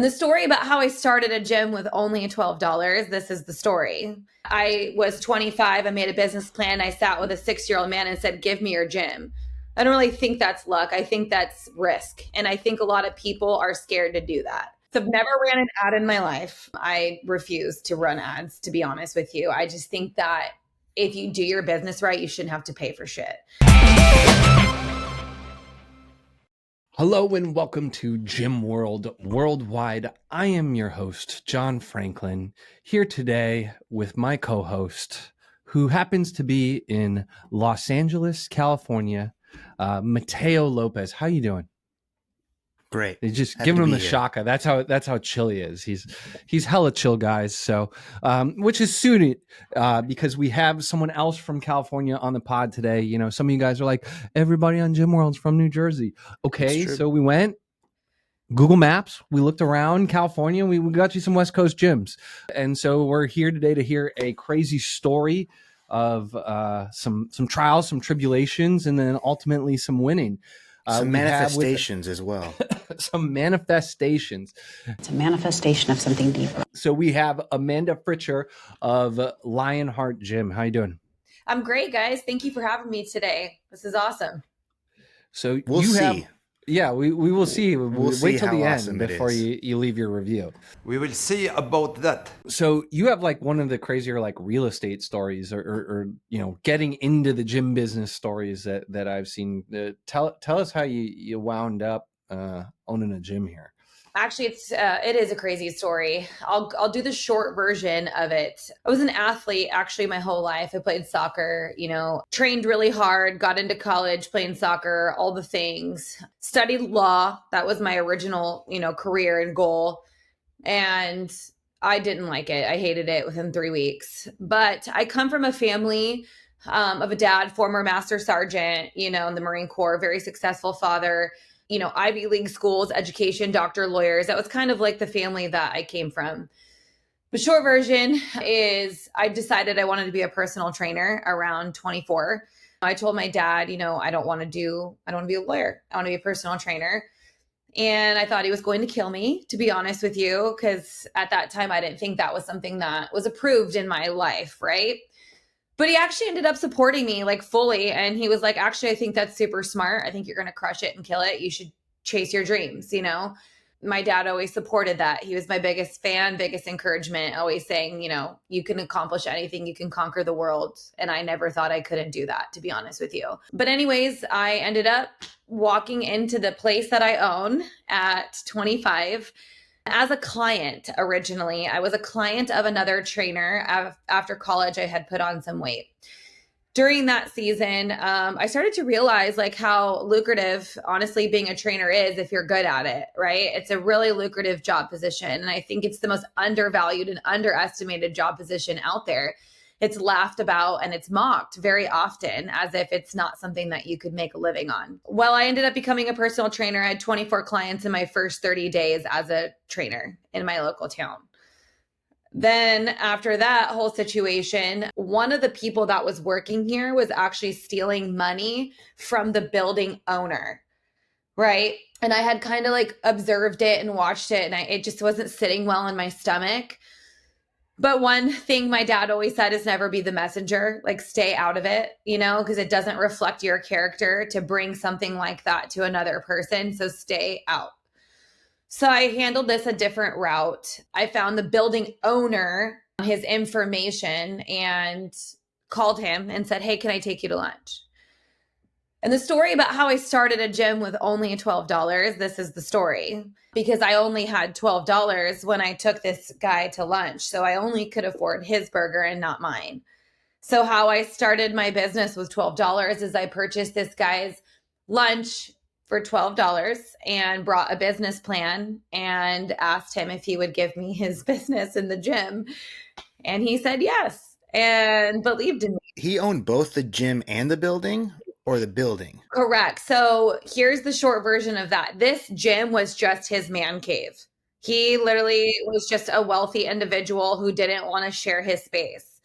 And the story about how I started a gym with only $12, this is the story. I was 25. I made a business plan. I sat with a 6-year-old man and said, give me your gym. I don't really think that's luck. I think that's risk. And I think a lot of people are scared to do that. So I've never ran an ad in my life. I refuse to run ads, to be honest with you. I just think that if you do your business right, you shouldn't have to pay for shit. Hello and welcome to Gym World Worldwide. I am your host, John Franklin, here today with my co-host, who happens to be in Los Angeles, California, Mateo Lopez. How you doing? Great. They just Happy giving to him be the here. shaka. That's how chill he is. He's hella chill, guys. So, which is suited because we have someone else from California on the pod today. You know, some of you guys are like, everybody on Gym World's from New Jersey. Okay, so we went Google Maps. We looked around California. We got you some West Coast gyms, and so we're here today to hear a crazy story of some trials, some tribulations, and then ultimately some winning. Some manifestations as well. Some manifestations. It's a manifestation of something deeper. So we have Amanda Fritcher of Lionheart Gym. How you doing? I'm great, guys. Thank you for having me today. This is awesome. So We'll see. We will see. We'll see wait till how the awesome end it before is. you leave your review. We will see about that. So you have like one of the crazier like real estate stories or you know, getting into the gym business stories that I've seen. Tell us how you wound up owning a gym here. Actually, it is a crazy story. I'll do the short version of it. I was an athlete actually my whole life. I played soccer, trained really hard, got into college playing soccer, all the things. Studied law. That was my original, career and goal. And I didn't like it. I hated it within 3 weeks. But I come from a family of a dad, former master sergeant, in the Marine Corps, very successful father. Ivy League schools, education, doctor, lawyers. That was kind of like the family that I came from. The short version is I decided I wanted to be a personal trainer around 24. I told my dad, I don't want to be a lawyer. I want to be a personal trainer. And I thought he was going to kill me, to be honest with you, because at that time, I didn't think that was something that was approved in my life, right? But he actually ended up supporting me like fully. And he was like, actually, I think that's super smart. I think you're going to crush it and kill it. You should chase your dreams. My dad always supported that. He was my biggest fan, biggest encouragement, always saying, you can accomplish anything, you can conquer the world. And I never thought I couldn't do that, to be honest with you. But anyways, I ended up walking into the place that I own at 25 as a client. Originally, I was a client of another trainer. After college, I had put on some weight. During that season, I started to realize like how lucrative, honestly, being a trainer is if you're good at it, right? It's a really lucrative job position. And I think it's the most undervalued and underestimated job position out there. It's laughed about and it's mocked very often as if it's not something that you could make a living on. Well, I ended up becoming a personal trainer. I had 24 clients in my first 30 days as a trainer in my local town. Then after that whole situation, one of the people that was working here was actually stealing money from the building owner, right? And I had kind of like observed it and watched it, and it just wasn't sitting well in my stomach. But one thing my dad always said is never be the messenger, like stay out of it, because it doesn't reflect your character to bring something like that to another person. So stay out. So I handled this a different route. I found the building owner, his information, and called him and said, hey, can I take you to lunch? And the story about how I started a gym with only $12, this is the story. Because I only had $12 when I took this guy to lunch. So I only could afford his burger and not mine. So how I started my business with $12 is I purchased this guy's lunch for $12 and brought a business plan and asked him if he would give me his business in the gym. And he said yes and believed in me. He owned both the gym and the building? Or the building? Correct. So here's the short version of that. This gym was just his man cave. He literally was just a wealthy individual who didn't want to share his space.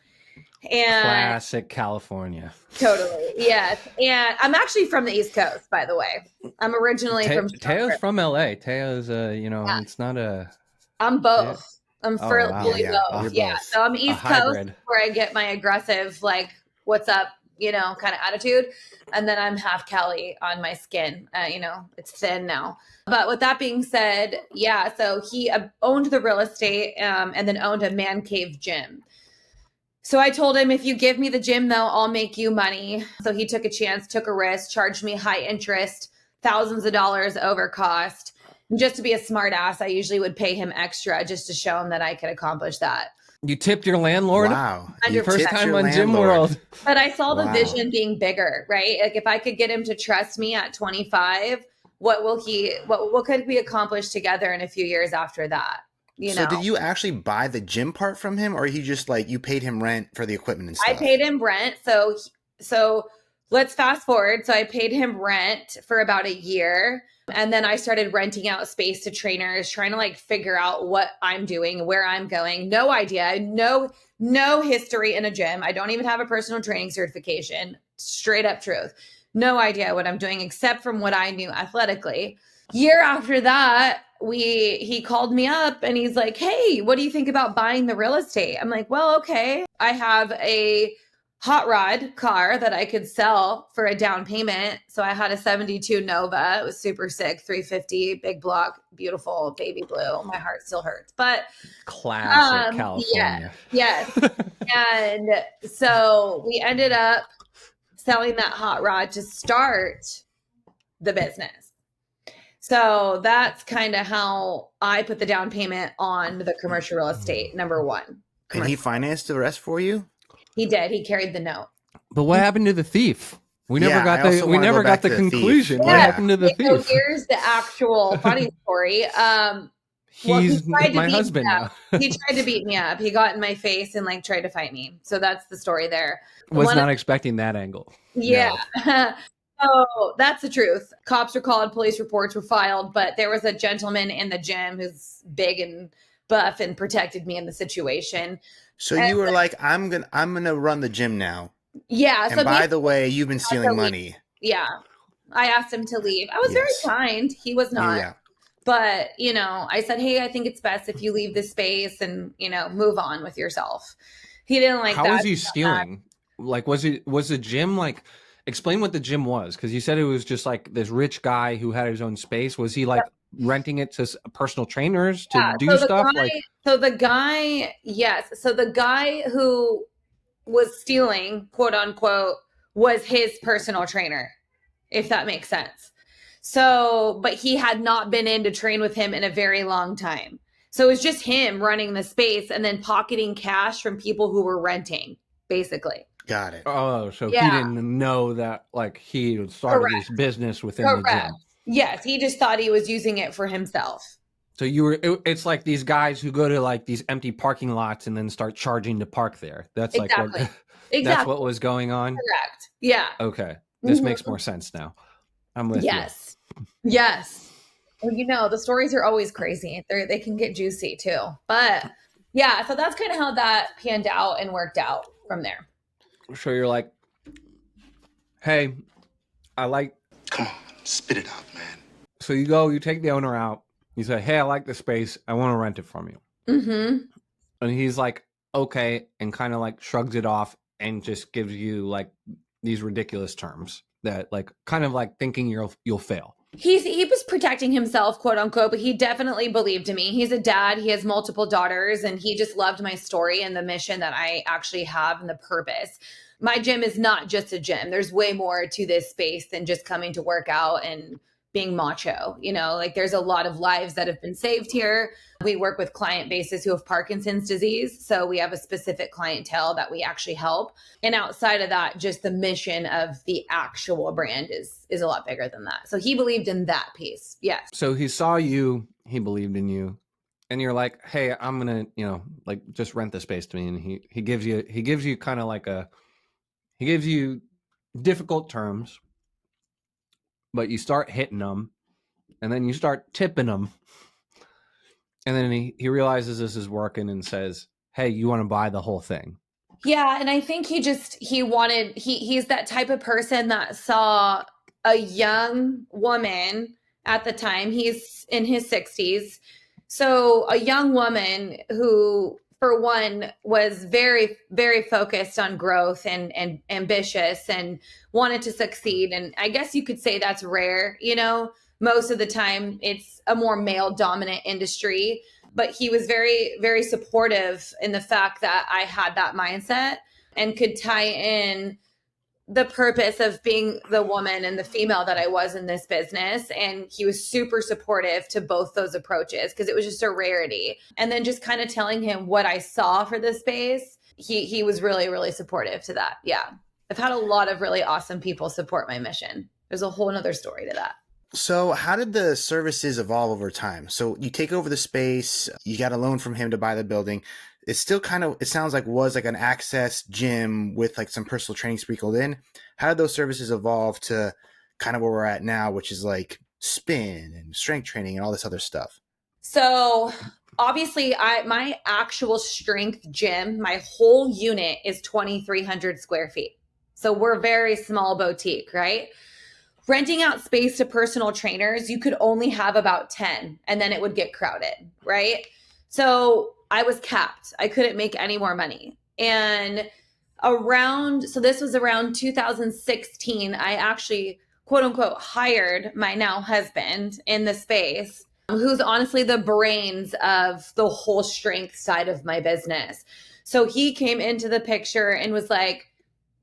And Classic California. Totally. Yes. And I'm actually from the East Coast, by the way. I'm originally from Teo's from LA. Teo's, it's not a I'm both. I'm Oh, fully wow. Yeah, both. you're Yeah. both. So I'm A East Coast hybrid. where I get my aggressive, like, what's up, kind of attitude. And then I'm half Cali on my skin. It's thin now. But with that being said, yeah, so he owned the real estate and then owned a man cave gym. So I told him, if you give me the gym, though, I'll make you money. So he took a chance, took a risk, charged me high interest, thousands of dollars over cost. And just to be a smart ass, I usually would pay him extra just to show him that I could accomplish that. You tipped your landlord? Wow. 100%. First time your on Gym landlord. World. But I saw the Wow. vision being bigger, right? Like if I could get him to trust me at 25, what could we accomplish together in a few years after that? So did you actually buy the gym part from him, or he just like you paid him rent for the equipment and stuff? I paid him rent. So let's fast forward. So I paid him rent for about a year. And then I started renting out space to trainers, trying to like figure out what I'm doing, where I'm going. No idea. No history in a gym. I don't even have a personal training certification. Straight up truth. No idea what I'm doing except from what I knew athletically. Year after that, he called me up and he's like, hey, what do you think about buying the real estate? I'm like, well, okay. I have a hot rod car that I could sell for a down payment. So I had a 72 Nova. It was super sick, 350, big block, beautiful, baby blue. My heart still hurts. But Classic California. yes. And so we ended up selling that hot rod to start the business. So that's kind of how I put the down payment on the commercial real estate, number one. And he financed the rest for you? He did. He carried the note. But what happened to the thief? We never Yeah, I got also we wanna never go got back the to the thief. conclusion. What Yeah. happened to the So thief? here's the actual funny story. Well, he He's tried to my beat husband me now. up. He tried to beat me up. He got in my face and like tried to fight me. So that's the story there. Was One not expecting that angle. Yeah. So that's the truth. Cops were called, police reports were filed, but there was a gentleman in the gym who's big and buff and protected me in the situation. So you were like, I'm gonna run the gym now. Yeah. And by the way, you've been stealing money. Yeah. I asked him to leave. I was Yes. very kind. He was not. Yeah. But, I said, hey, I think it's best if you leave this space and, move on with yourself. He didn't like that. How was he stealing? Like, was the gym like, explain what the gym was? Because you said it was just like this rich guy who had his own space. Was he like renting it to personal trainers to do stuff? So the guy who was stealing, quote unquote, was his personal trainer, if that makes sense. So, but he had not been in to train with him in a very long time. So it was just him running the space and then pocketing cash from people who were renting, basically. Got it. Oh, so Yeah. he didn't know that like he had started his business within the gym. Yes, he just thought he was using it for himself. So it's like these guys who go to like these empty parking lots and then start charging to park there. That's Exactly. like Exactly. that's what was going on. Correct. Yeah. Okay. This Mhm. makes more sense now. I'm with you. Yes. Well, the stories are always crazy. They can get juicy too. But yeah, so that's kind of how that panned out and worked out from there. So you're like, hey, I like. Come on, spit it out, man. So you take the owner out. You say, hey, I like the space. I want to rent it from you. Mm-hmm. And he's like, okay, and kind of like shrugs it off and just gives you like these ridiculous terms that like kind of like thinking you'll fail. He was protecting himself, quote unquote, but he definitely believed in me. He's a dad. He has multiple daughters, and he just loved my story and the mission that I actually have and the purpose. My gym is not just a gym. There's way more to this space than just coming to work out and being macho. Like there's a lot of lives that have been saved here. We work with client bases who have Parkinson's disease. So we have a specific clientele that we actually help. And outside of that, just the mission of the actual brand is a lot bigger than that. So he believed in that piece. Yes. So he saw you, he believed in you, and you're like, hey, I'm gonna, like just rent the space to me. And he gives you kind of like he gives you difficult terms, but you start hitting them and then you start tipping them. And then he realizes this is working and says, hey, you want to buy the whole thing? Yeah. And I think he's that type of person that saw a young woman at the time. He's in his 60s. So a young woman who, for one, was very, very focused on growth and ambitious and wanted to succeed. And I guess you could say that's rare. Most of the time it's a more male dominant industry, but he was very, very supportive in the fact that I had that mindset and could tie in the purpose of being the woman and the female that I was in this business. And he was super supportive to both those approaches because it was just a rarity. And then just kind of telling him what I saw for the space, he was really, really supportive to that. Yeah. I've had a lot of really awesome people support my mission. There's a whole nother story to that. So how did the services evolve over time? So you take over the space, you got a loan from him to buy the building. It's still it sounds like was like an access gym with like some personal training sprinkled in. How did those services evolve to kind of where we're at now, which is like spin and strength training and all this other stuff? So obviously my actual strength gym, my whole unit is 2,300 square feet. So we're very small boutique, right? Renting out space to personal trainers, you could only have about 10 and then it would get crowded, right? So I was capped. I couldn't make any more money. And so this was around 2016, I actually, quote unquote, hired my now husband in the space, who's honestly the brains of the whole strength side of my business. So he came into the picture and was like,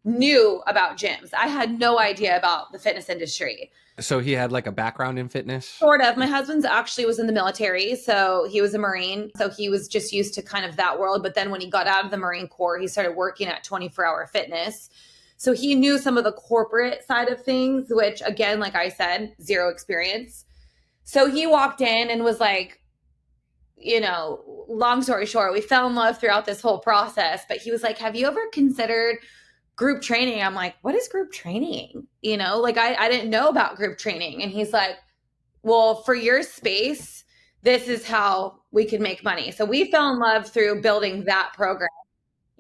knew about gyms. I had no idea about the fitness industry. So he had like a background in fitness? Sort of. My husband's actually was in the military. So he was a Marine. So he was just used to kind of that world. But then when he got out of the Marine Corps, he started working at 24-Hour Fitness. So he knew some of the corporate side of things, which again, like I said, zero experience. So he walked in and was like, long story short, we fell in love throughout this whole process. But he was like, have you ever considered group training? I'm like, what is group training? I didn't know about group training. And he's like, well, for your space, this is how we could make money. So we fell in love through building that program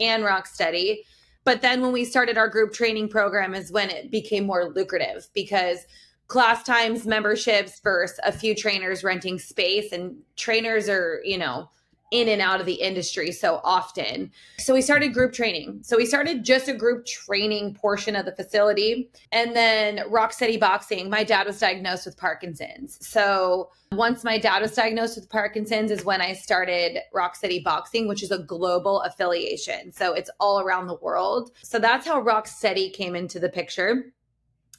and Rocksteady. But then when we started our group training program is when it became more lucrative because class times, memberships versus a few trainers renting space, and trainers are, in and out of the industry so often. So we started group training. So we started just a group training portion of the facility. And then Rocksteady Boxing, my dad was diagnosed with Parkinson's. So once my dad was diagnosed with Parkinson's is when I started Rocksteady Boxing, which is a global affiliation. So it's all around the world. So that's how Rocksteady came into the picture,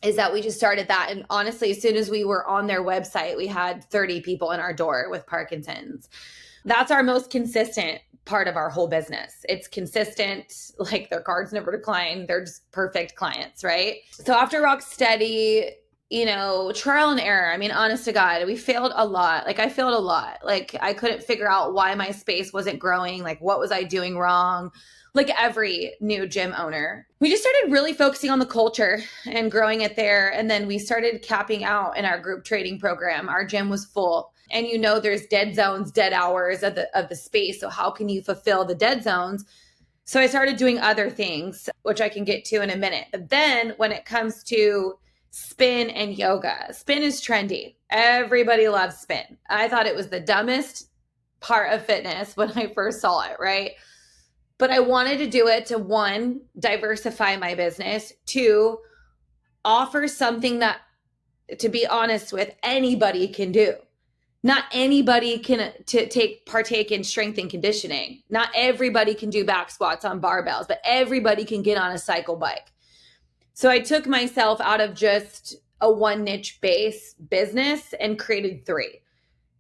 is that we just started that. And honestly, as soon as we were on their website, we had 30 people in our door with Parkinson's. That's our most consistent part of our whole business. It's consistent, like their cards never decline. They're just perfect clients, right? So after Rocksteady, trial and error. I mean, honest to God, we failed a lot. I failed a lot. I couldn't figure out why my space wasn't growing. What was I doing wrong? Like every new gym owner, we just started really focusing on the culture and growing it there. And then we started capping out in our group training program. Our gym was full. And there's dead zones, dead hours of the space. So how can you fulfill the dead zones? So I started doing other things, which I can get to in a minute. But then when it comes to spin and yoga, spin is trendy. Everybody loves spin. I thought it was the dumbest part of fitness when I first saw it, right? But I wanted to do it to, one, diversify my business, two, offer something that, to be honest with, anybody can do. Not anybody can partake in strength and conditioning. Not everybody can do back squats on barbells, but everybody can get on a cycle bike. So I took myself out of just a one niche base business and created three.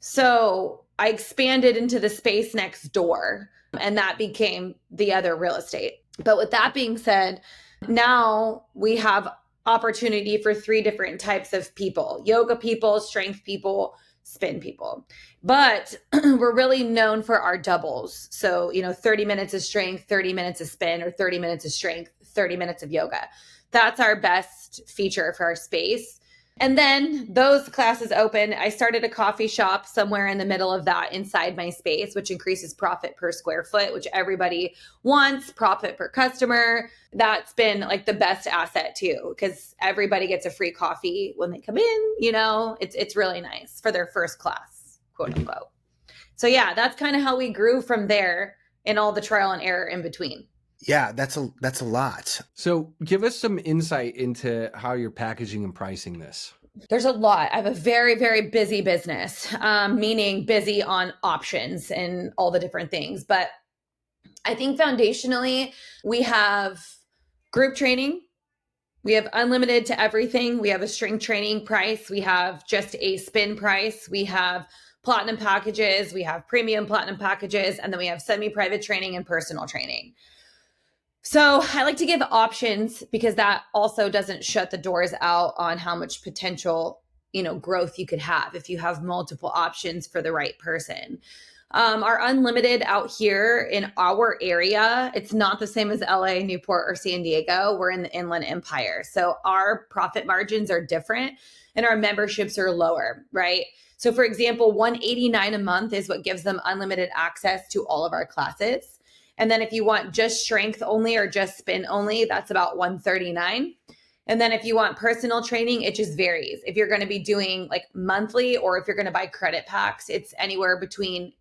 So I expanded into the space next door, and that became the other real estate. But with that being said, now we have opportunity for three different types of people: yoga people, strength people, spin people. But we're really known for our doubles. So, 30 minutes of strength, 30 minutes of spin, or 30 minutes of strength, 30 minutes of yoga. That's our best feature for our space. And then those classes open. I started a coffee shop somewhere in the middle of that inside my space, which increases profit per square foot, which everybody wants, profit per customer. That's been the best asset too, because everybody gets a free coffee when they come in. It's really nice for their first class, quote unquote. So yeah, that's kind of how we grew from there and all the trial and error in between. Yeah, that's a lot. So give us some insight into how you're packaging and pricing this. There's a lot. I have a very, very busy business, meaning busy on options and all the different things. But I think foundationally, we have group training. We have unlimited to everything. We have a strength training price. We have just a spin price. We have platinum packages. We have premium platinum packages. And then we have semi-private training and personal training. So I like to give options because that also doesn't shut the doors out on how much potential, growth you could have if you have multiple options for the right person. Our unlimited out here in our area, it's not the same as LA, Newport, or San Diego. We're in the Inland Empire. So our profit margins are different and our memberships are lower, right? So for example, $189 a month is what gives them unlimited access to all of our classes. And then if you want just strength only or just spin only, that's about $139. And then if you want personal training, it just varies. If you're going to be doing like monthly or if you're going to buy credit packs, it's anywhere between,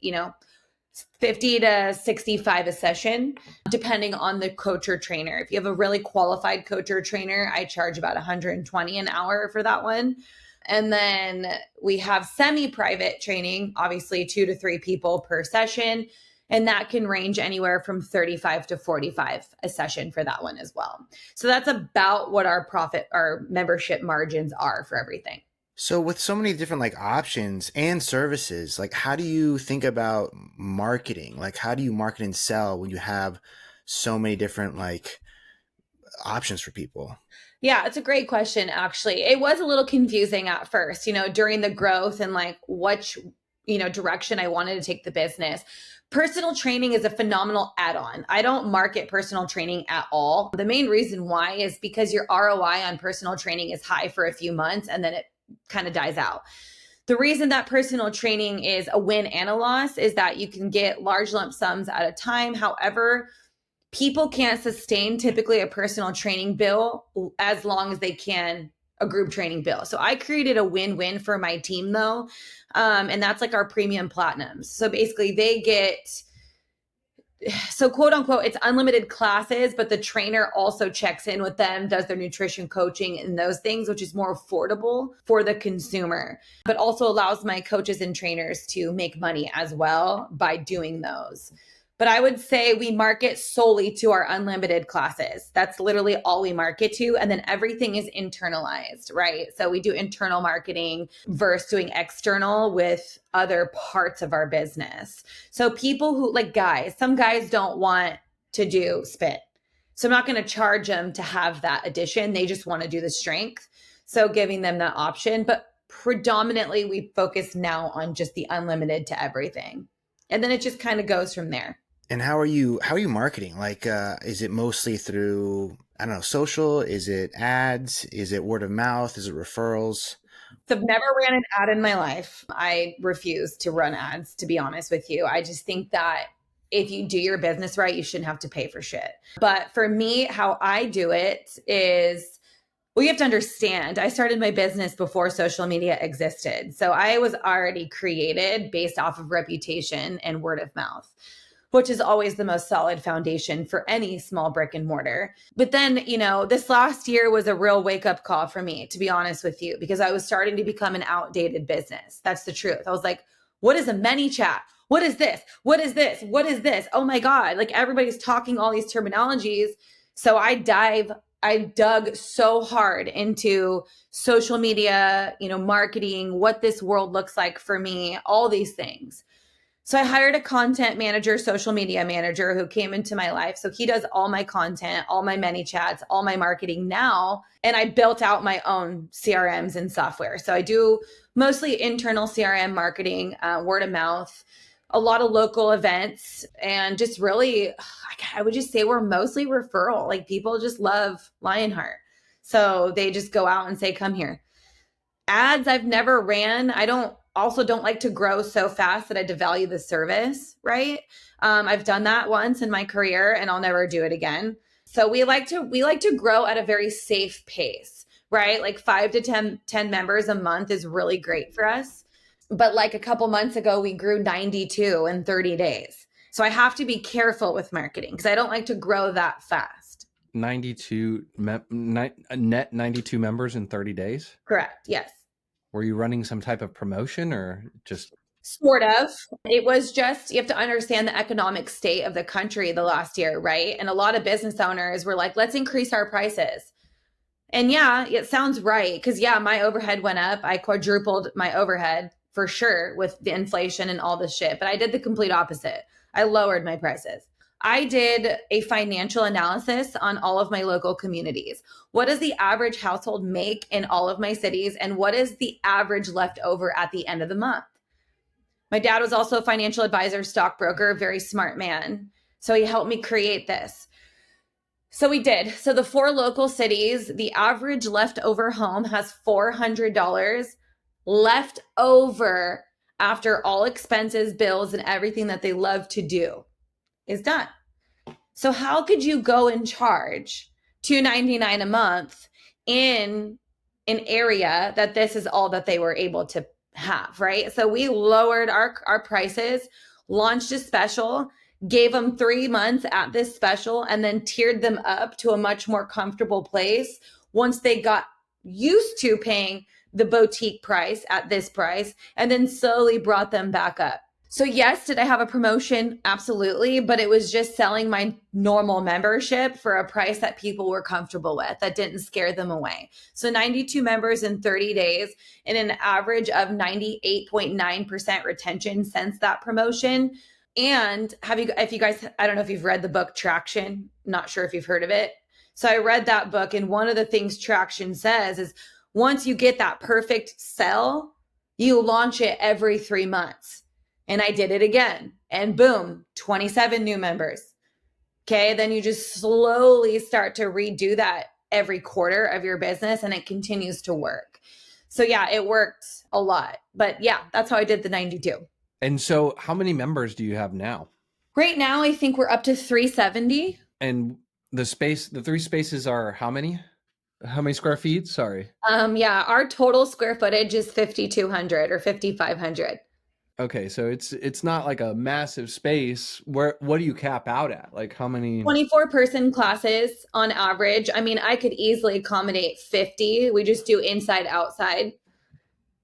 50 to 65 a session, depending on the coach or trainer. If you have a really qualified coach or trainer, I charge about 120 an hour for that one. And then we have semi-private training, obviously 2 to 3 people per session. And that can range anywhere from 35 to 45 a session for that one as well. So that's about what our membership margins are for everything. So with so many different like options and services, like how do you think about marketing? Like how do you market and sell when you have so many different like options for people? Yeah, it's a great question, actually. It was a little confusing at first, during the growth and like which, direction I wanted to take the business. Personal training is a phenomenal add-on. I don't market personal training at all. The main reason why is because your ROI on personal training is high for a few months and then it kind of dies out. The reason that personal training is a win and a loss is that you can get large lump sums at a time. However, people can't sustain typically a personal training bill as long as they can a group training bill. So I created a win-win for my team though. And that's like our premium platinums. So basically they get, so quote unquote, it's unlimited classes, but the trainer also checks in with them, does their nutrition coaching and those things, which is more affordable for the consumer, but also allows my coaches and trainers to make money as well by doing those. But I would say we market solely to our unlimited classes. That's literally all we market to. And then everything is internalized, right? So we do internal marketing versus doing external with other parts of our business. So people who like some guys don't want to do spit. So I'm not going to charge them to have that addition. They just want to do the strength. So giving them that option, but predominantly we focus now on just the unlimited to everything. And then it just kind of goes from there. And how are you marketing? Like, is it mostly through, I don't know, social? Is it ads? Is it word of mouth? Is it referrals? So I've never ran an ad in my life. I refuse to run ads, to be honest with you. I just think that if you do your business right, you shouldn't have to pay for shit. But for me, how I do it is, well, you have to understand, I started my business before social media existed. So I was already created based off of reputation and word of mouth, which is always the most solid foundation for any small brick and mortar. But then, this last year was a real wake up call for me, to be honest with you, because I was starting to become an outdated business. That's the truth. I was like, what is a ManyChat? What is this? What is this? What is this? Oh my God. Like everybody's talking all these terminologies. So I dug so hard into social media, marketing, what this world looks like for me, all these things. So I hired a content manager, social media manager who came into my life. So he does all my content, all my ManyChats, all my marketing now. And I built out my own CRMs and software. So I do mostly internal CRM marketing, word of mouth, a lot of local events, and just really, I would just say we're mostly referral. Like people just love Lionheart. So they just go out and say, come here. Ads I've never ran. I don't like to grow so fast that I devalue the service, right? I've done that once in my career and I'll never do it again. So we like to grow at a very safe pace, right? Like 5 to 10 members a month is really great for us. But like a couple months ago, we grew 92 in 30 days. So I have to be careful with marketing because I don't like to grow that fast. 92 net 92 members in 30 days. Correct. Yes. Were you running some type of promotion or just? Sort of. It was just, you have to understand the economic state of the country the last year, right? And a lot of business owners were like, let's increase our prices. And yeah, it sounds right. Because yeah, my overhead went up. I quadrupled my overhead for sure with the inflation and all this shit. But I did the complete opposite. I lowered my prices. I did a financial analysis on all of my local communities. What does the average household make in all of my cities? And what is the average left over at the end of the month? My dad was also a financial advisor, stockbroker, very smart man. So he helped me create this. So we did. So the 4 local cities, the average leftover home has $400 left over after all expenses, bills, and everything that they love to do is done. So how could you go and charge $299 a month in an area that this is all that they were able to have, right? So we lowered our prices, launched a special, gave them 3 months at this special, and then tiered them up to a much more comfortable place once they got used to paying the boutique price at this price, and then slowly brought them back up. So yes, did I have a promotion? Absolutely. But it was just selling my normal membership for a price that people were comfortable with, that didn't scare them away. So 92 members in 30 days and an average of 98.9% retention since that promotion. And if you guys, I don't know if you've read the book Traction, not sure if you've heard of it. So I read that book, and one of the things Traction says is once you get that perfect sell, you launch it every 3 months. And I did it again, and boom, 27 new members. Okay. Then you just slowly start to redo that every quarter of your business, and it continues to work. So yeah, it worked a lot, but yeah, that's how I did the 92. And so how many members do you have now? Right now, I think we're up to 370. And the 3 spaces are how many? How many square feet? Sorry. Yeah, our total square footage is 5,200 or 5,500. Okay, so it's not like a massive space. What do you cap out at? Like how many? 24-person classes on average. I mean, I could easily accommodate 50. We just do inside, outside.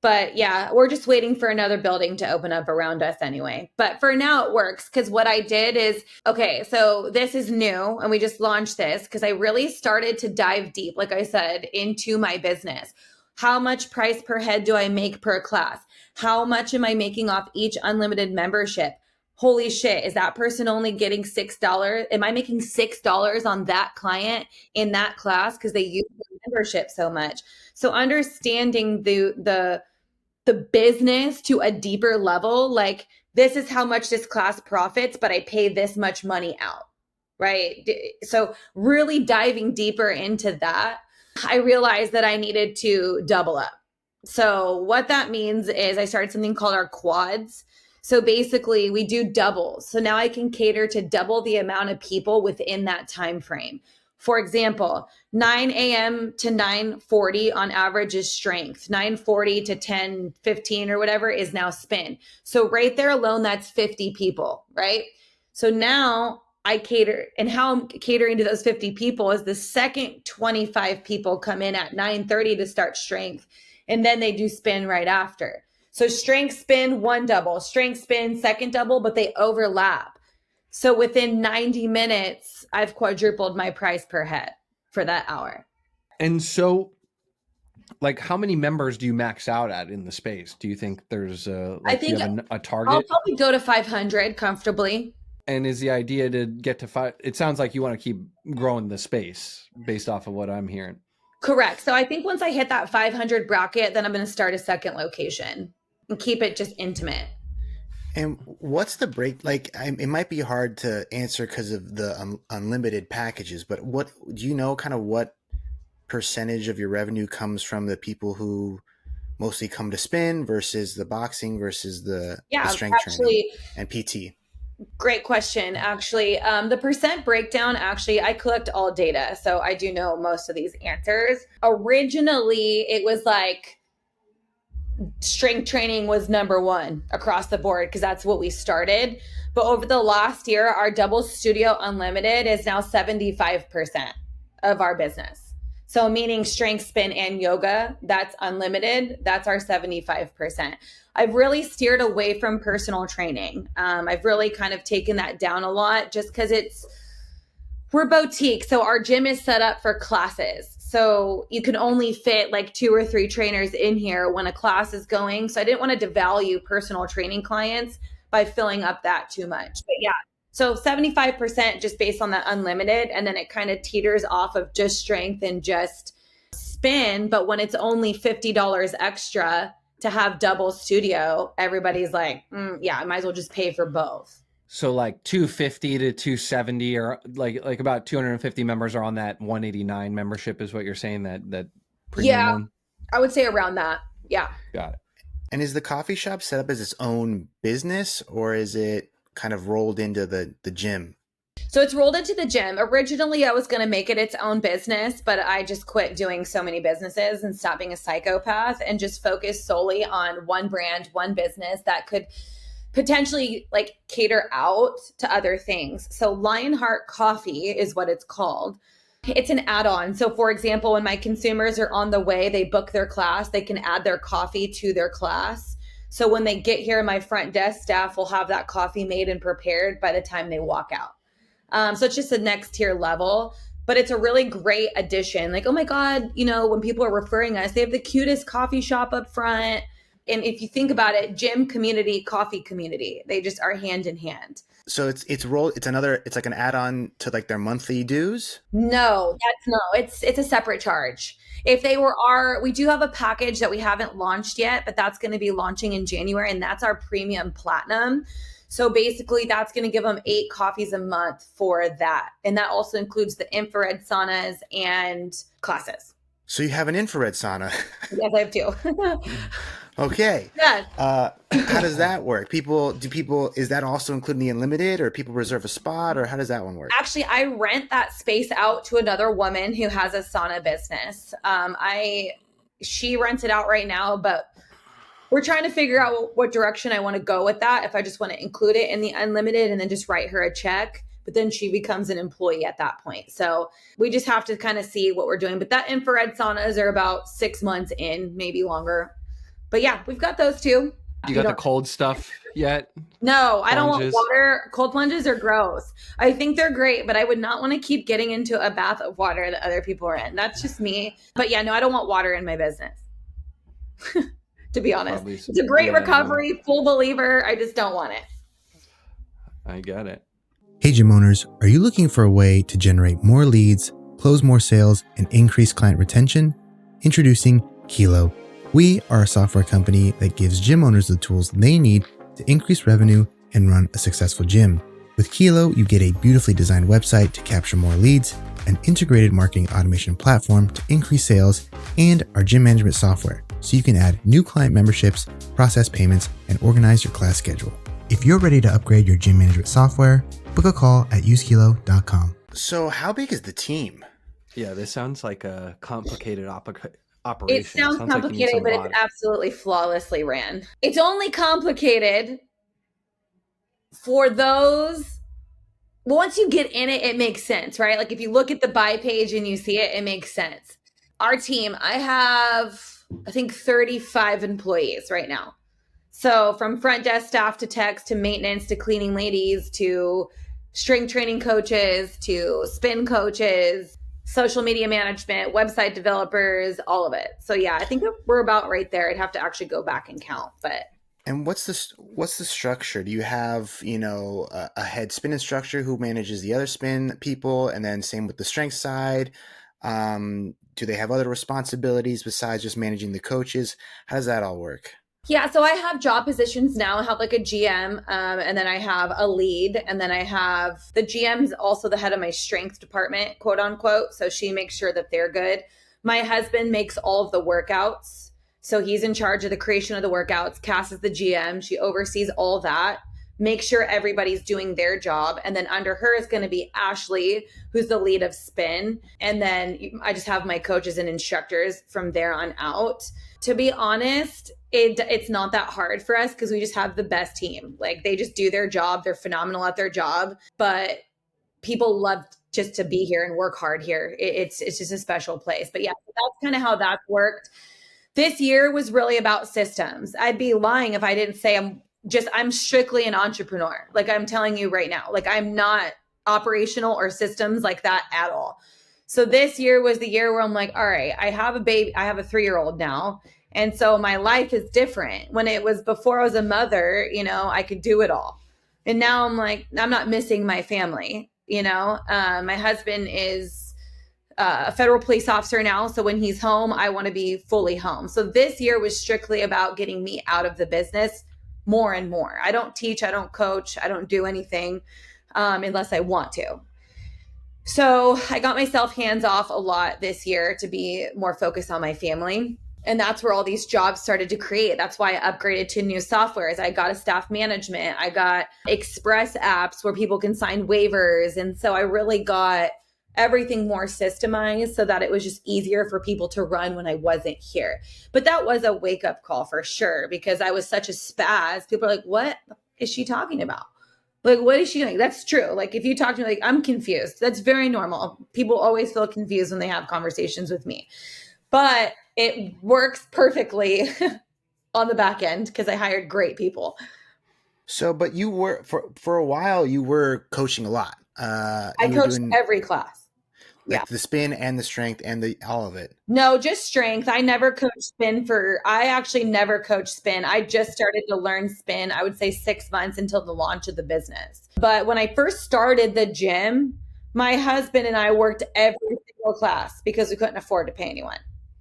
But yeah, we're just waiting for another building to open up around us anyway. But for now it works because what I did is, okay, so this is new and we just launched this because I really started to dive deep, like I said, into my business. How much price per head do I make per class? How much am I making off each unlimited membership? Holy shit, is that person only getting $6? Am I making $6 on that client in that class because they use the membership so much? So understanding the business to a deeper level, like this is how much this class profits, but I pay this much money out, right? So really diving deeper into that, I realized that I needed to double up. So what that means is I started something called our quads. So basically we do doubles. So now I can cater to double the amount of people within that time frame. For example, 9 a.m. to 9:40 on average is strength. 9:40 to 10:15 or whatever is now spin. So right there alone, that's 50 people, right? So now I cater, and how I'm catering to those 50 people is the second 25 people come in at 9:30 to start strength, and then they do spin right after. So strength spin, one double, strength spin, second double, but they overlap. So within 90 minutes, I've quadrupled my price per head for that hour. And so, like, how many members do you max out at in the space? Do you think there's I think you have a target? I'll probably go to 500 comfortably. And is the idea to get to 5? It sounds like you want to keep growing the space based off of what I'm hearing. Correct. So I think once I hit that 500 bracket, then I'm going to start a second location and keep it just intimate. And what's the break? Like, it might be hard to answer because of the unlimited packages, but what do you know kind of what percentage of your revenue comes from the people who mostly come to spin versus the boxing versus the strength training and PT? Great question. Actually, the percent breakdown, I collect all data. So I do know most of these answers. Originally, it was like strength training was number one across the board because that's what we started. But over the last year, our double studio unlimited is now 75% of our business. So meaning strength, spin, and yoga, that's unlimited. That's our 75%. I've really steered away from personal training. I've really kind of taken that down a lot just because we're boutique. So our gym is set up for classes. So you can only fit like 2 or 3 trainers in here when a class is going. So I didn't want to devalue personal training clients by filling up that too much. But yeah, so 75% just based on that unlimited. And then it kind of teeters off of just strength and just spin. But when it's only $50 extra to have double studio, everybody's like, yeah, I might as well just pay for both. So like 250 to 270 or like about 250 members are on that 189 membership is what you're saying, that premium one? I would say around that. Yeah. Got it. And is the coffee shop set up as its own business, or is it kind of rolled into the gym? So it's rolled into the gym. Originally, I was going to make it its own business, but I just quit doing so many businesses and stopped being a psychopath and just focused solely on one brand, one business that could potentially like cater out to other things. So Lionheart Coffee is what it's called. It's an add-on. So for example, when my consumers are on the way, they book their class, they can add their coffee to their class. So when they get here, my front desk staff will have that coffee made and prepared by the time they walk out. So it's just the next tier level, but it's a really great addition. Like, oh my God, when people are referring us, they have the cutest coffee shop up front. And if you think about it, gym community, coffee community, they just are hand in hand. So it's like an add-on to like their monthly dues? No, it's a separate charge. If they we do have a package that we haven't launched yet, but that's going to be launching in January, and that's our premium platinum. So basically that's going to give them 8 coffees a month for that. And that also includes the infrared saunas and classes. So you have an infrared sauna? Yes, I have 2. Okay. Yeah. How does that work? Is that also including the unlimited, or people reserve a spot, or how does that one work? Actually, I rent that space out to another woman who has a sauna business. She rents it out right now, but we're trying to figure out what direction I want to go with that. If I just want to include it in the unlimited and then just write her a check, but then she becomes an employee at that point. So we just have to kind of see what we're doing. But that infrared saunas are about 6 months in, maybe longer. But yeah, we've got those too. You got the cold stuff yet? No, I don't want Plunges? water. Cold plunges are gross. I think they're great, but I would not want to keep getting into a bath of water that other people are in. That's just me. But yeah, no, I don't want water in my business. To be honest, it's a great recovery, full believer. I just don't want it. I get it. Hey, gym owners, are you looking for a way to generate more leads, close more sales, and increase client retention? Introducing Kilo. We are a software company that gives gym owners the tools they need to increase revenue and run a successful gym. With Kilo, you get a beautifully designed website to capture more leads, an integrated marketing automation platform to increase sales, and our gym management software so you can add new client memberships, process payments, and organize your class schedule. If you're ready to upgrade your gym management software, book a call at usekilo.com. So how big is the team? Yeah, this sounds like a complicated operation. It sounds complicated, but it's absolutely flawlessly ran. It's only complicated for those. Once you get in it, it makes sense, right? Like if you look at the buy page and you see it, it makes sense. Our team, I have, I think 35 employees right now. So from front desk staff to techs to maintenance to cleaning ladies to strength training coaches to spin coaches, social media management, website developers, all of it. So yeah, I think we're about right there. I'd have to actually go back and count, but. And what's the structure? Do you have, a head spin instructor who manages the other spin people, and then same with the strength side? Do they have other responsibilities besides just managing the coaches? How does that all work? Yeah, so I have job positions now. I have like a GM, and then I have a lead, and then I have the GM's also the head of my strength department, quote unquote. So she makes sure that they're good. My husband makes all of the workouts. So he's in charge of the creation of the workouts. Cass is the GM. She oversees all that. make sure everybody's doing their job. And then under her is going to be Ashley, who's the lead of spin. And then I just have my coaches and instructors from there on out. To be honest, it's not that hard for us because we just have the best team. Like they just do their job. They're phenomenal at their job, but people love just to be here and work hard here. It's just a special place. But yeah, that's kind of how that's worked. This year was really about systems. I'd be lying if I didn't say I'm strictly an entrepreneur. Like I'm telling you right now, like I'm not operational or systems like that at all. So this year was the year where I'm like, all right, I have a baby. I have a 3-year-old now. And so my life is different. When it was before I was a mother, I could do it all. And now I'm like, I'm not missing my family. My husband is a federal police officer now. So when he's home, I want to be fully home. So this year was strictly about getting me out of the business more and more. I don't teach, I don't coach, I don't do anything unless I want to. So I got myself hands off a lot this year to be more focused on my family. And that's where all these jobs started to create. That's why I upgraded to new softwares. I got a staff management. I got express apps where people can sign waivers. And so I really got everything more systemized so that it was just easier for people to run when I wasn't here. But that was a wake up call for sure, because I was such a spaz. People are like, what is she talking about? Like, what is she doing? That's true. Like, if you talk to me, like, I'm confused. That's very normal. People always feel confused when they have conversations with me. But it works perfectly on the back end because I hired great people. So, but you were, for a while, you were coaching a lot. I coached every class. Like the spin and the strength and all of it. No, just strength. I never coached spin I actually never coached spin. I just started to learn spin, I would say 6 months until the launch of the business. But when I first started the gym, my husband and I worked every single class because we couldn't afford to pay anyone.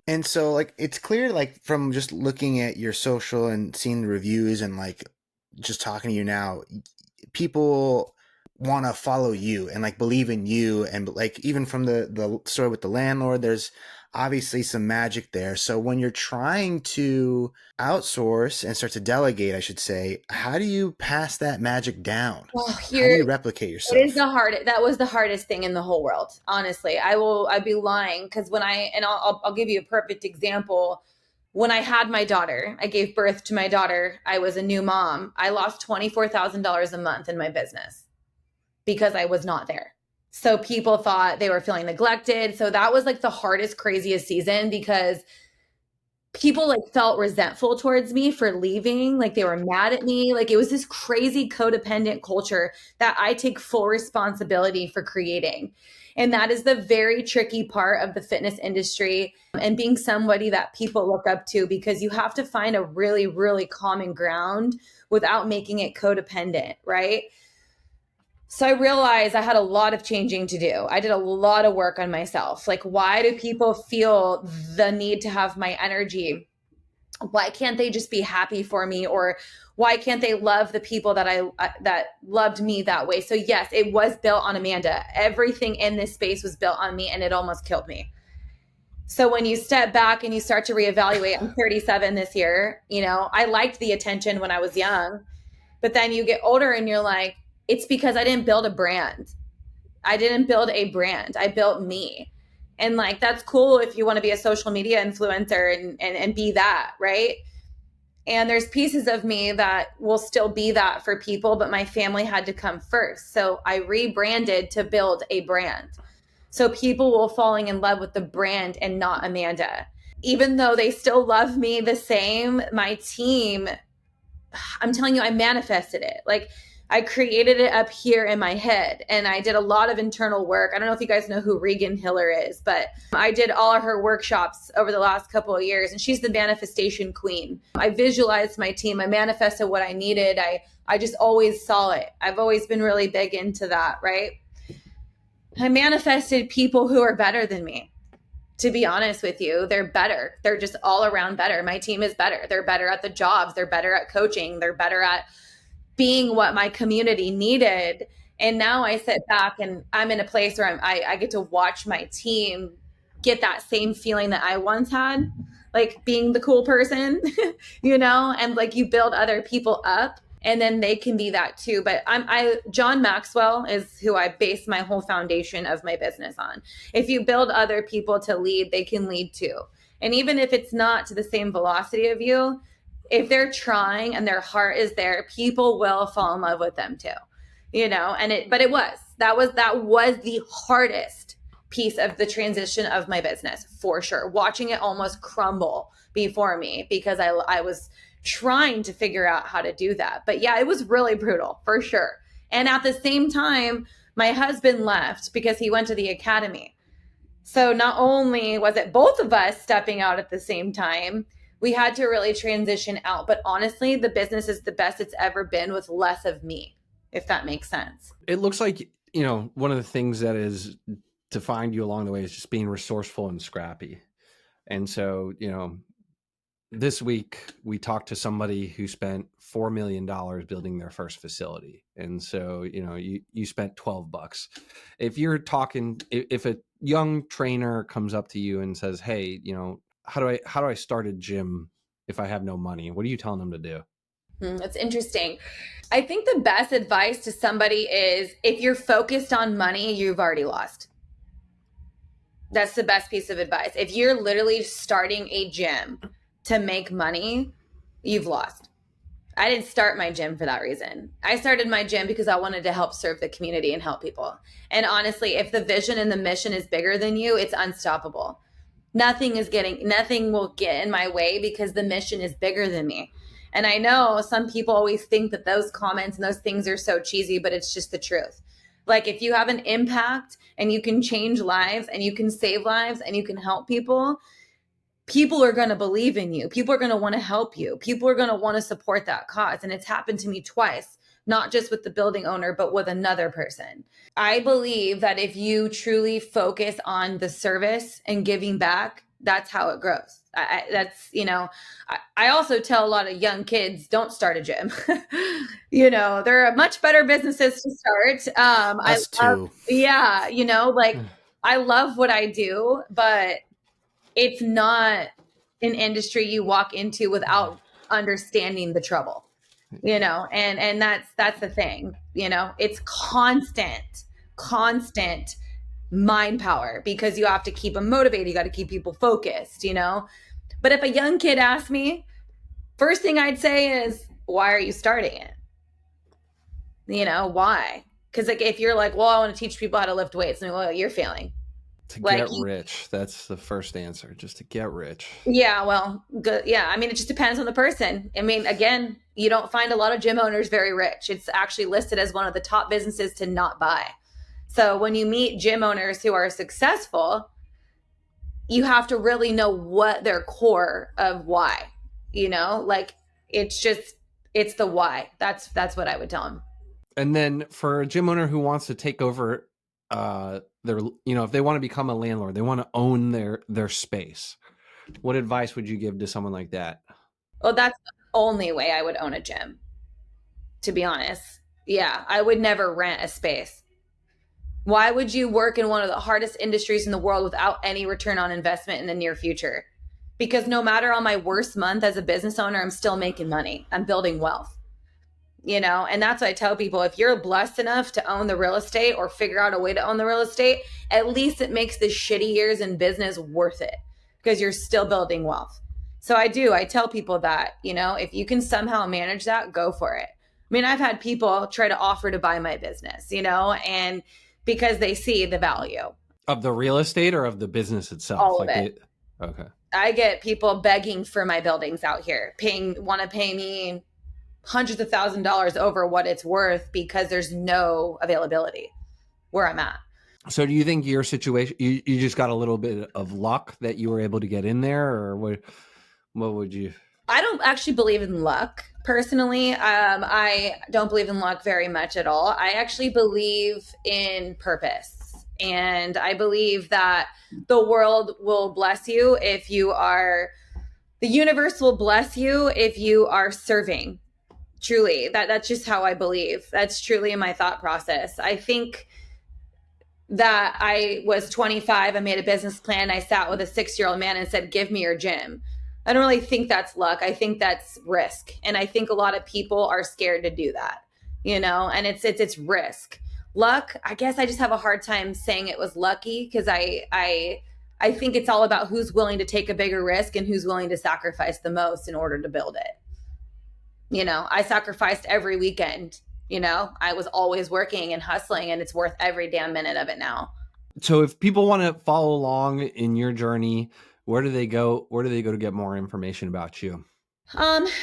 And so like, it's clear, like from just looking at your social and seeing the reviews and like just talking to you now, people want to follow you and like believe in you. And like, even from the story with the landlord, there's obviously some magic there. So when you're trying to outsource and start to delegate, I should say, how do you pass that magic down? Well, how do you replicate yourself? It is that was the hardest thing in the whole world. Honestly, I'd be lying. Because I'll give you a perfect example. When I had my daughter, I gave birth to my daughter. I was a new mom. I lost $24,000 a month in my business because I was not there. So people thought they were feeling neglected. So that was like the hardest, craziest season because people like felt resentful towards me for leaving. Like they were mad at me. Like it was this crazy codependent culture that I take full responsibility for creating. And that is the very tricky part of the fitness industry and being somebody that people look up to, because you have to find a really, really common ground without making it codependent, right? So I realized I had a lot of changing to do. I did a lot of work on myself. Like, why do people feel the need to have my energy? Why can't they just be happy for me? Or why can't they love the people that loved me that way? So yes, it was built on Amanda. Everything in this space was built on me, and it almost killed me. So when you step back and you start to reevaluate, I'm 37 this year, I liked the attention when I was young, but then you get older and you're like, it's because I didn't build a brand. I didn't build a brand. I built me. And like, that's cool if you want to be a social media influencer and be that, right? And there's pieces of me that will still be that for people, but my family had to come first. So I rebranded to build a brand. So people will falling in love with the brand and not Amanda. Even though they still love me the same, my team, I'm telling you, I manifested it. Like, I created it up here in my head, and I did a lot of internal work. I don't know if you guys know who Regan Hiller is, but I did all of her workshops over the last couple of years, and she's the manifestation queen. I visualized my team. I manifested what I needed. I just always saw it. I've always been really big into that, right? I manifested people who are better than me. To be honest with you, they're better. They're just all around better. My team is better. They're better at the jobs. They're better at coaching. They're better at being what my community needed. And now I sit back and I'm in a place where I get to watch my team get that same feeling that I once had, like being the cool person, and like you build other people up and then they can be that too. But John Maxwell is who I base my whole foundation of my business on. If you build other people to lead, they can lead too. And even if it's not to the same velocity of you, if they're trying and their heart is there, people will fall in love with them too, and that was the hardest piece of the transition of my business, for sure. Watching it almost crumble before me because I was trying to figure out how to do that. But yeah, it was really brutal, for sure. And at the same time, my husband left because he went to the academy. So not only was it both of us stepping out at the same time, we had to really transition out. But honestly, the business is the best it's ever been with less of me, if that makes sense. It looks like, one of the things that is defined you along the way is just being resourceful and scrappy. And so, this week we talked to somebody who spent $4 million building their first facility. And so, you spent $12. If you're talking, if a young trainer comes up to you and says, hey, how do I start a gym if I have no money? What are you telling them to do? That's interesting. I think the best advice to somebody is, if you're focused on money, you've already lost. That's the best piece of advice. If you're literally starting a gym to make money, you've lost. I didn't start my gym for that reason. I started my gym because I wanted to help serve the community and help people. And honestly, if the vision and the mission is bigger than you, it's unstoppable. Nothing will get in my way because the mission is bigger than me. And I know some people always think that those comments and those things are so cheesy, but it's just the truth. Like, if you have an impact and you can change lives and you can save lives and you can help people, people are going to believe in you. People are going to want to help you. People are going to want to support that cause. And it's happened to me twice, not just with the building owner, but with another person. I believe that if you truly focus on the service and giving back, that's how it grows. I also tell a lot of young kids, don't start a gym. There are much better businesses to start. Us too. Yeah. I love what I do, but it's not an industry you walk into without understanding the trouble, and that's the thing, it's constant mind power, because you have to keep them motivated. You got to keep people focused, But if a young kid asks me, first thing I'd say is, why are you starting it? Why? Because if you're like, well, I want to teach people how to lift weights, and well, you're failing. To get rich. That's the first answer, just to get rich. Yeah, well, good. Yeah, it just depends on the person. Again, you don't find a lot of gym owners very rich. It's actually listed as one of the top businesses to not buy. So when you meet gym owners who are successful, you have to really know what their core of why, it's the why. That's what I would tell them. And then for a gym owner who wants to take over their, if they want to become a landlord, they want to own their space, what advice would you give to someone like that? Well, that's the only way I would own a gym, to be honest. Yeah, I would never rent a space. Why would you work in one of the hardest industries in the world without any return on investment in the near future? Because no matter on my worst month as a business owner, I'm still making money. I'm building wealth, and that's what I tell people. If you're blessed enough to own the real estate or figure out a way to own the real estate, at least it makes the shitty years in business worth it, because you're still building wealth. So I tell people that, if you can somehow manage that, go for it. I've had people try to offer to buy my business, and because they see the value of the real estate or of the business itself. All of it. Okay. I get people begging for my buildings out here, want to pay me hundreds of $1,000s over what it's worth, because there's no availability where I'm at. So do you think your situation, you just got a little bit of luck that you were able to get in there, or what would you? I don't actually believe in luck personally. I don't believe in luck very much at all. I actually believe in purpose. And I believe that the world will bless you if you are, the universe will bless you if you are serving. Truly, that's just how I believe. That's truly in my thought process. I think that I was 25. I made a business plan. I sat with a 6-year-old man and said, give me your gym. I don't really think that's luck. I think that's risk. And I think a lot of people are scared to do that, and it's risk. Luck, I guess I just have a hard time saying it was lucky because I think it's all about who's willing to take a bigger risk and who's willing to sacrifice the most in order to build it. I sacrificed every weekend. I was always working and hustling, and it's worth every damn minute of it now. So if people want to follow along in your journey, where do they go? Where do they go to get more information about you?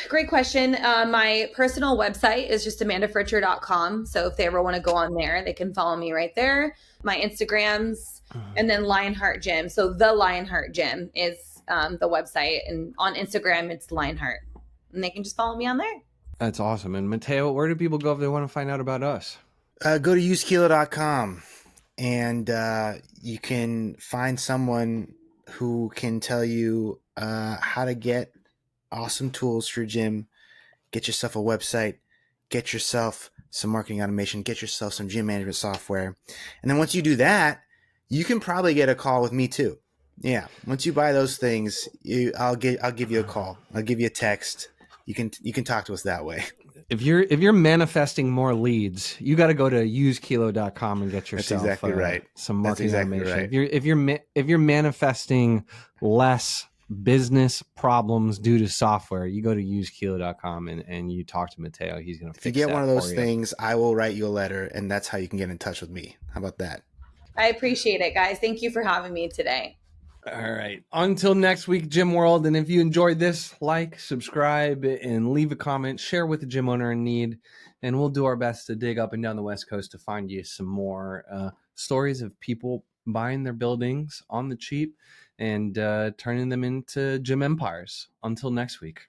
Great question. My personal website is just amandafritcher.com. So if they ever want to go on there, they can follow me right there. My Instagrams, and then Lionheart Gym. So the Lionheart Gym is the website, and on Instagram it's Lionheart, and they can just follow me on there. That's awesome. And Mateo, where do people go if they want to find out about us? Go to usekilo.com and you can find someone who can tell you how to get awesome tools for your gym, get yourself a website, get yourself some marketing automation, get yourself some gym management software. And then once you do that, you can probably get a call with me too. Yeah. Once you buy those things, I'll give you a call. I'll give you a text. You can talk to us that way. If you're manifesting more leads, you got to go to usekilo.com and get yourself That's exactly right. some marketing exactly automation. right. If you're manifesting less business problems due to software, you go to usekilo.com and you talk to Mateo. He's going to fix If you get that one of those for you. things, I will write you a letter, and that's how you can get in touch with me. How about that? I appreciate it, guys. Thank you for having me today. All right. Until next week, Gym World. And if you enjoyed this, like, subscribe, and leave a comment. Share with the gym owner in need. And we'll do our best to dig up and down the West Coast to find you some more stories of people buying their buildings on the cheap and turning them into gym empires. Until next week.